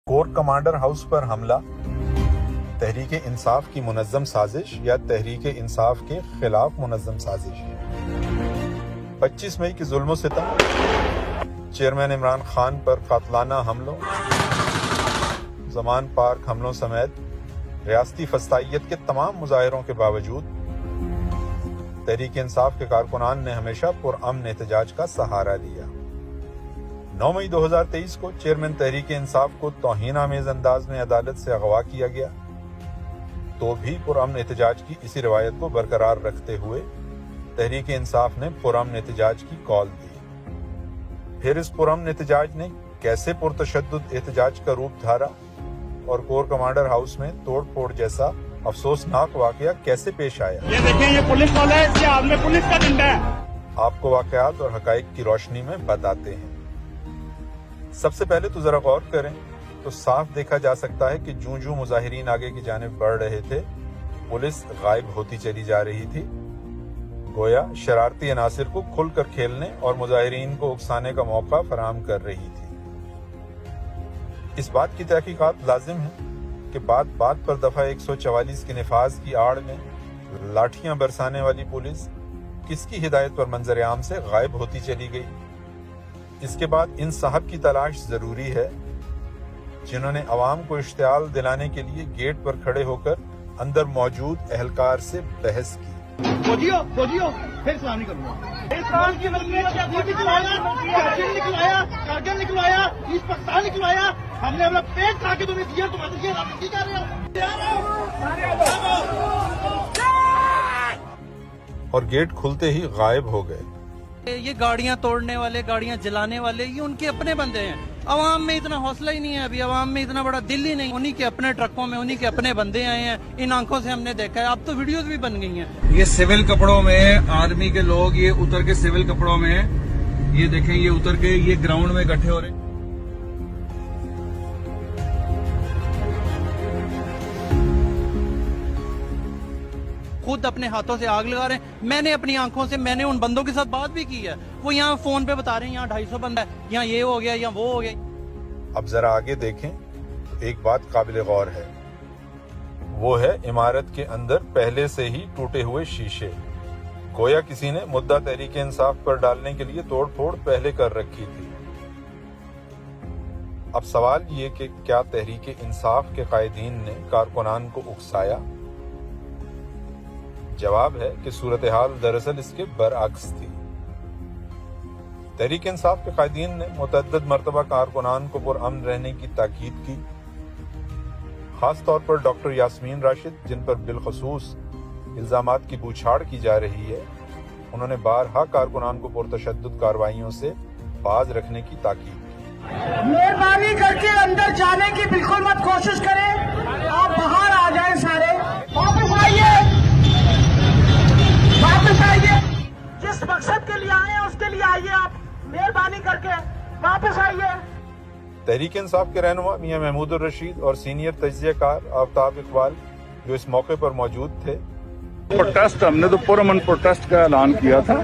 Corps commander house پر حملہ تحریک انصاف کی منظم سازش یا تحریک انصاف کے خلاف منظم سازش؟ 25 مئی کے ظلم و ستم، چیئرمین عمران خان پر قاتلانہ حملوں، زمان پارک حملوں سمیت ریاستی فسطائیت کے تمام مظاہروں کے باوجود تحریک انصاف کے کارکنان نے ہمیشہ پرامن احتجاج کا سہارا لیا۔ 9 مئی 2023 کو چیئرمین تحریک انصاف کو توہین آمیز انداز میں عدالت سے اغوا کیا گیا، تو بھی پرامن احتجاج کی اسی روایت کو برقرار رکھتے ہوئے تحریک انصاف نے پرامن احتجاج کی کال دی۔ پھر اس پرامن احتجاج نے کیسے پرتشدد احتجاج کا روپ دھارا اور کور کمانڈر ہاؤس میں توڑ پھوڑ جیسا افسوسناک واقعہ کیسے پیش آیا؟ یہ دیکھیں، یہ پولیس والا ہے، اس کے ہاتھ میں پولیس کا ڈنڈا ہے۔ آپ کو واقعات اور حقائق کی روشنی میں بتاتے ہیں۔ سب سے پہلے تو ذرا غور کریں تو صاف دیکھا جا سکتا ہے کہ جوں مظاہرین آگے کی جانب بڑھ رہے تھے، پولیس غائب ہوتی چلی جا رہی تھی، گویا شرارتی عناصر کو کھل کر کھیلنے اور مظاہرین کو اکسانے کا موقع فراہم کر رہی تھی۔ اس بات کی تحقیقات لازم ہے کہ بات پر دفعہ 144 کے نفاذ کی آڑ میں لاٹھیاں برسانے والی پولیس کس کی ہدایت پر منظر عام سے غائب ہوتی چلی گئی۔ اس کے بعد ان صاحب کی تلاش ضروری ہے جنہوں نے عوام کو اشتعال دلانے کے لیے گیٹ پر کھڑے ہو کر اندر موجود اہلکار سے بحث کی۔ فوجیوں پھر سلام نہیں کروں گا۔ اسلام کی کارگل نکلوایا، ایسٹ پاکستان نکلوایا، ہم نے اپنا پیٹ کھا کے تمہیں دیا، تم یہ رابطی کر رہے ہو۔ اور گیٹ کھلتے ہی غائب ہو گئے۔ یہ گاڑیاں توڑنے والے، گاڑیاں جلانے والے، یہ ان کے اپنے بندے ہیں۔ عوام میں اتنا حوصلہ ہی نہیں ہے، ابھی عوام میں اتنا بڑا دل ہی نہیں۔ انہی کے اپنے ٹرکوں میں انہی کے اپنے بندے آئے ہیں، ان آنکھوں سے ہم نے دیکھا ہے۔ اب تو ویڈیوز بھی بن گئی ہیں۔ یہ سول کپڑوں میں آرمی کے لوگ یہ اتر کے سول کپڑوں میں، یہ دیکھیں یہ اتر کے یہ گراؤنڈ میں اکٹھے ہو رہے ہیں۔ خود اپنے ہاتھوں سے آگ لگا رہے ہیں۔ میں نے اپنی آنکھوں سے، میں نے ان بندوں کے ساتھ بات بھی کی ہے، وہ یہاں فون پہ بتا رہے ہیں یہاں 250 بندہ ہے، یہاں یہ ہو گیا، یہاں وہ ہو گیا۔ اب ذرا آگے دیکھیں تو ایک بات قابل غور ہے، وہ ہے عمارت کے اندر پہلے سے ہی ٹوٹے ہوئے شیشے۔ گویا کسی نے مدعا تحریک انصاف پر ڈالنے کے لیے توڑ پھوڑ پہلے کر رکھی تھی۔ اب سوال یہ کہ کیا تحریک انصاف کے قائدین نے کارکنان کو اکسایا؟ جواب ہے کہ صورتحال دراصل اس کے برعکس تھی۔ تحریک انصاف کے قائدین نے متعدد مرتبہ کارکنان کو پرامن رہنے کی تاکید کی، خاص طور پر ڈاکٹر یاسمین راشد جن پر بالخصوص الزامات کی بوچھاڑ کی جا رہی ہے۔ انہوں نے بارہا کارکنان کو پرتشدد کارروائیوں سے باز رکھنے کی تاکید کی۔ مہربانی کر کے اندر جانے کی بالکل مت کوشش کریں، آپ باہر آ جائیں، سارے واپس آئیے، واپس آئیے، جس مقصد کے لیے آئے ہیں اس کے لیے آئیے، آپ مہربانی کر کے واپس آئیے۔ تحریک انصاف کے رہنما میاں محمود الرشید اور سینئر تجزیہ کار آفتاب اقبال جو اس موقع پر موجود تھے، پروٹیسٹ ہم نے تو پرامن پروٹیسٹ کا اعلان کیا تھا۔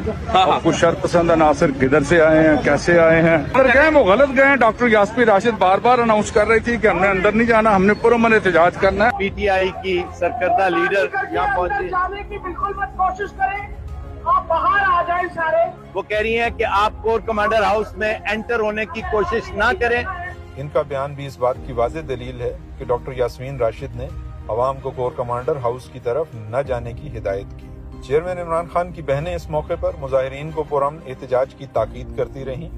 کچھ شر پسند عناصر کدھر سے آئے ہیں، کیسے آئے ہیں، اگر گئے وہ غلط گئے۔ ڈاکٹر یاسمین راشد بار بار اناؤنس کر رہی تھی کہ ہم نے اندر نہیں جانا، ہم نے پرامن احتجاج کرنا ہے۔ پی ٹی آئی کی سرکردہ لیڈر یہاں پہنچے، جانے کی بالکل مت کوشش کریں، آپ باہر آ جائیں، سارے وہ کہہ رہی ہیں کہ آپ کور کمانڈر ہاؤس میں انٹر ہونے کی کوشش نہ کریں۔ ان کا بیان بھی اس بات کی واضح دلیل ہے کہ ڈاکٹر یاسمین راشد نے عوام کو کور کمانڈر ہاؤس کی طرف نہ جانے کی ہدایت کی۔ چیئرمین عمران خان کی بہنیں اس موقع پر مظاہرین کو پرامن احتجاج کی تاکید کرتی رہیں۔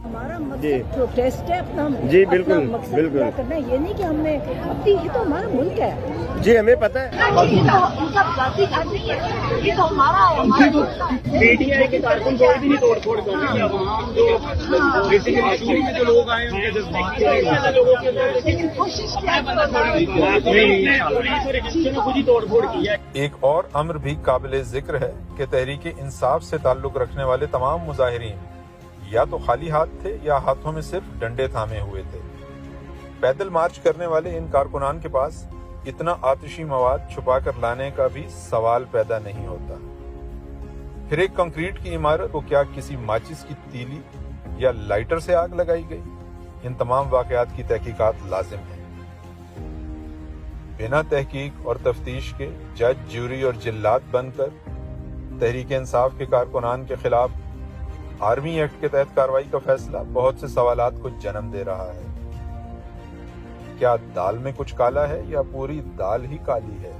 ہمارا مقصد پروٹیسٹ ہے، اپنا جی بالکل اپنا مقصد پورا کرنا ہے، یہ نہیں کہ ہم نے اپنی، یہ تو ہمارا ملک ہے۔ جی ہمیں پتہ ہے۔ یہ تو ہمارا پی ٹی آئی کے کارکن کوئی بھی نہیں توڑ پھوڑ کر رہے ہیں، وہاں جو بیسیکلی مسوری میں جو لوگ آئے ہیں ان کے جذبات لوگوں کے کوشش خود ہی توڑ پھوڑ کی ہے۔ ایک اور امر بھی قابل ذکر ہے کہ تحریک انصاف سے تعلق رکھنے والے تمام مظاہرین یا تو خالی ہاتھ تھے یا ہاتھوں میں صرف ڈنڈے تھامے ہوئے تھے۔ پیدل مارچ کرنے والے ان کارکنان کے پاس اتنا آتشی مواد چھپا کر لانے کا بھی سوال پیدا نہیں ہوتا۔ پھر ایک کنکریٹ کی عمارت کو کیا کسی ماچس کی تیلی یا لائٹر سے آگ لگائی گئی؟ ان تمام واقعات کی تحقیقات لازم ہیں۔ بنا تحقیق اور تفتیش کے جج، جیوری اور جلاد بن کر تحریک انصاف کے کارکنان کے خلاف آرمی ایکٹ کے تحت کارروائی کا فیصلہ بہت سے سوالات کو جنم دے رہا ہے۔ کیا دال میں کچھ کالا ہے یا پوری دال ہی کالی ہے؟